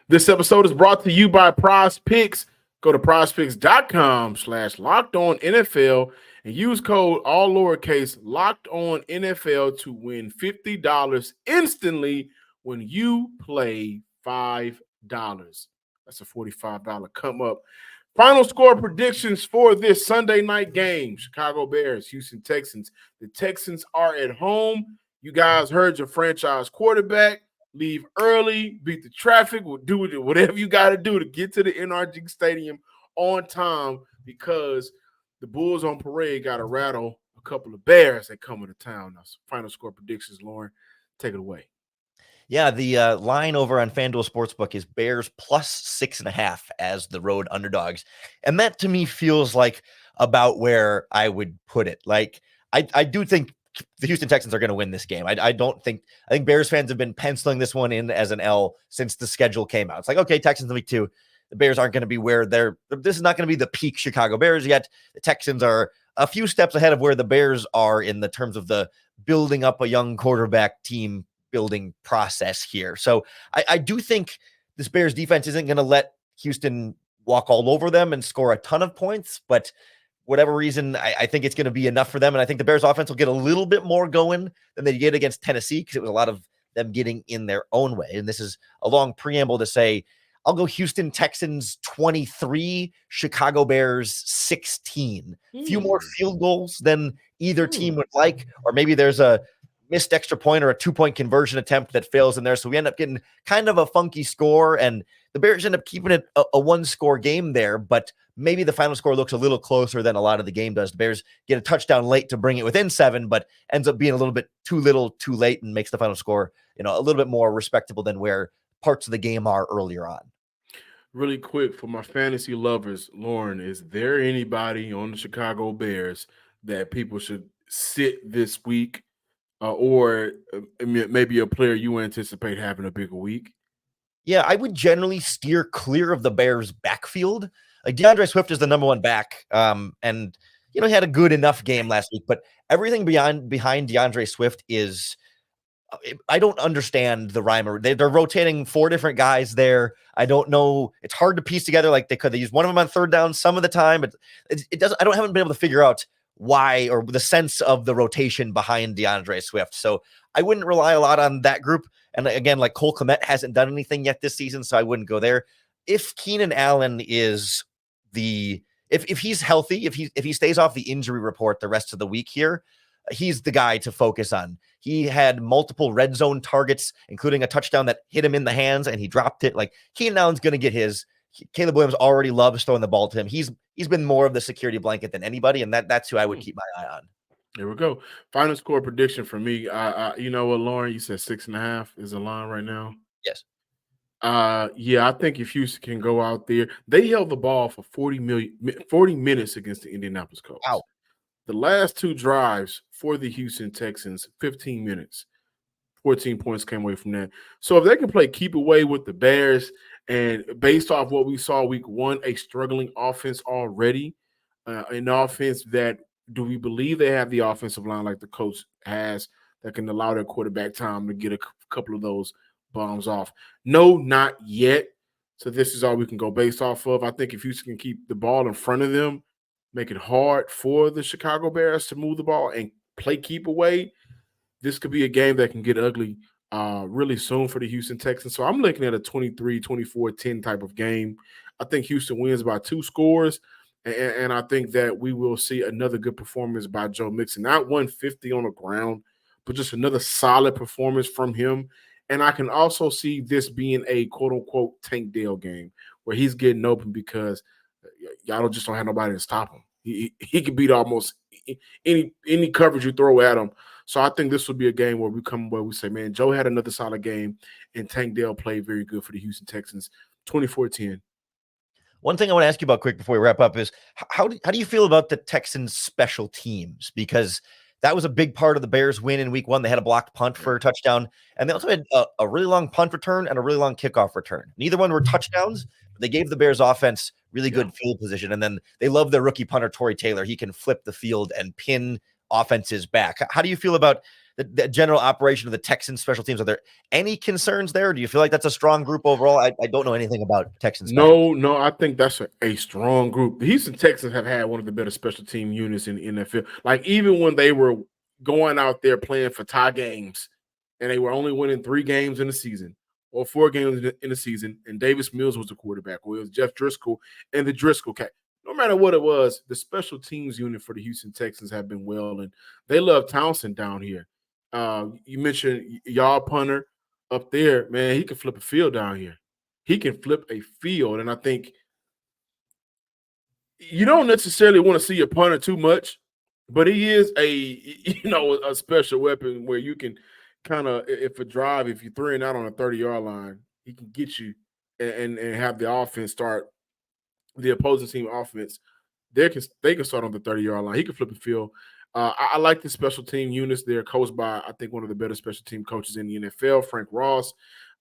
This episode is brought to you by PrizePicks. Go to prizepicks.com/lockedonnfl and use code all lowercase lockedonnfl to win $50 instantly when you play $5. That's a $45 come up. Final score predictions for this Sunday night game: Chicago Bears, Houston Texans. The Texans are at home. You guys heard your franchise quarterback. Leave early, beat the traffic, do whatever you got to do to get to the NRG Stadium on time, because the Bulls on parade got to rattle a couple of Bears that come into town. Now, final score predictions, Lauren, take it away. Yeah, the line over on FanDuel Sportsbook is Bears plus 6.5 as the road underdogs. And that to me feels like about where I would put it. Like, I do think the Houston Texans are going to win this game. I think Bears fans have been penciling this one in as an L since the schedule came out. It's like, okay, Texans in week 2. The Bears aren't going to be where this is not going to be the peak Chicago Bears yet. The Texans are a few steps ahead of where the Bears are in the terms of the building up a young quarterback team building process here. So I do think this Bears defense isn't going to let Houston walk all over them and score a ton of points, but whatever reason, I think it's going to be enough for them. And I think the Bears offense will get a little bit more going than they did against Tennessee, because it was a lot of them getting in their own way. And this is a long preamble to say, I'll go Houston Texans 23, Chicago Bears 16. A few more field goals than either team would like, or maybe there's a missed extra point or a 2-point conversion attempt that fails in there. So we end up getting kind of a funky score, and the Bears end up keeping it a one-score game there, but maybe the final score looks a little closer than a lot of the game does. The Bears get a touchdown late to bring it within 7, but ends up being a little bit too little, too late, and makes the final score, a little bit more respectable than where parts of the game are earlier on. Really quick, for my fantasy lovers, Lauren, is there anybody on the Chicago Bears that people should sit this week, or maybe a player you anticipate having a bigger week? Yeah, I would generally steer clear of the Bears' backfield. Like, DeAndre Swift is the number one back, and he had a good enough game last week. But everything behind DeAndre Swift is, I don't understand the rhyme. They're rotating 4 different guys there. I don't know. It's hard to piece together. Like, they use one of them on third down some of the time, but it doesn't. I haven't been able to figure out why, or the sense of the rotation behind DeAndre Swift. So I wouldn't rely a lot on that group. And again, like, Cole Kmet hasn't done anything yet this season, so I wouldn't go there. If Keenan Allen is if he's healthy, if he stays off the injury report the rest of the week here, he's the guy to focus on. He had multiple red zone targets, including a touchdown that hit him in the hands and he dropped it. Like, Keenan Allen's going to get his. Caleb Williams already loves throwing the ball to him. He's been more of the security blanket than anybody, and that's who I would keep my eye on. There we go. Final score prediction for me. You know what, Lauren? You said 6.5 is the line right now. Yes. Yeah, I think if Houston can go out there, they held the ball for 40 minutes against the Indianapolis Colts. Wow. The last 2 drives for the Houston Texans, 15 minutes. 14 points came away from that. So if they can play keep away with the Bears, and based off what we saw week 1, a struggling offense already, an offense that, do we believe they have the offensive line like the coach has that can allow their quarterback time to get a couple of those bombs off? No, not yet. So this is all we can go based off of. I think if Houston can keep the ball in front of them, make it hard for the Chicago Bears to move the ball and play keep away, this could be a game that can get ugly really soon for the Houston Texans. So I'm looking at a 23, 24, 10 type of game. I think Houston wins by 2 scores, and I think that we will see another good performance by Joe Mixon. Not 150 on the ground, but just another solid performance from him. And I can also see this being a quote-unquote Tank Dell game where he's getting open because y'all just don't have nobody to stop him. He can beat almost any coverage you throw at him. So I think this will be a game where we say, man, Joe had another solid game, and Tank Dell played very good for the Houston Texans. 24-10. One thing I want to ask you about quick before we wrap up is how do you feel about the Texans special teams? Because that was a big part of the Bears win in week 1. They had a blocked punt for a touchdown, and they also had a really long punt return and a really long kickoff return. Neither one were touchdowns, but they gave the Bears offense really good field position. And then they love their rookie punter, Torrey Taylor. He can flip the field and pin offenses back. How do you feel about the general operation of the Texans special teams? Are there any concerns there? Do you feel like that's a strong group overall? I don't know anything about Texans special. No, I think that's a strong group. The Houston Texans have had one of the better special team units in the NFL. Like even when they were going out there playing for tie games and they were only winning 3 games in the season or 4 games in the season, and Davis Mills was the quarterback, or it was Jeff Driscoll and the Driscoll cat. No matter what it was, the special teams unit for the Houston Texans have been well, and they love Townsend down here. You mentioned y'all punter up there, man. He can flip a field down here. He can flip a field, and I think you don't necessarily want to see a punter too much, but he is a special weapon where you can kind of if you're throwing out on a 30-yard line, he can get you and have the offense start the opposing team offense. They can start on the 30-yard line. He can flip the field. I like the special team units. They're coached by, I think, one of the better special team coaches in the NFL, Frank Ross.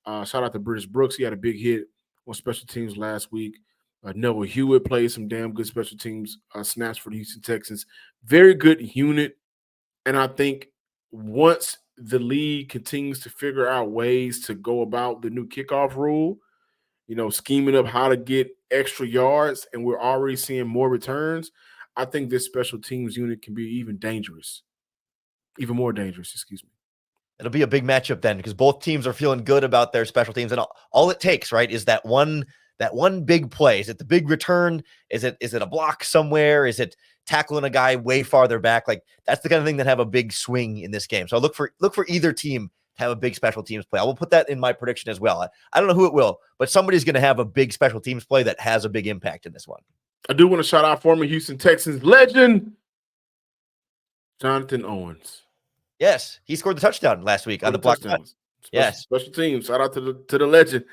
Shout out to British Brooks. He had a big hit on special teams last week. Neville Hewitt played some damn good special teams snaps for the Houston Texans. Very good unit. And I think once the league continues to figure out ways to go about the new kickoff rule, scheming up how to get extra yards, and we're already seeing more returns, I think this special teams unit can be even more dangerous, excuse me. It'll be a big matchup then because both teams are feeling good about their special teams, and all it takes, right, is that one big play. Is it the big return? Is it a block somewhere? Is it tackling a guy way farther back? Like that's the kind of thing that have a big swing in this game. So look for either team to have a big special teams play. I will put that in my prediction as well. I don't know who it will, but somebody's going to have a big special teams play that has a big impact in this one. I do want to shout out former Houston Texans legend Jonathan Owens. Yes, he scored the touchdown last week on the block punt. Yes, special teams. Shout out to the legend.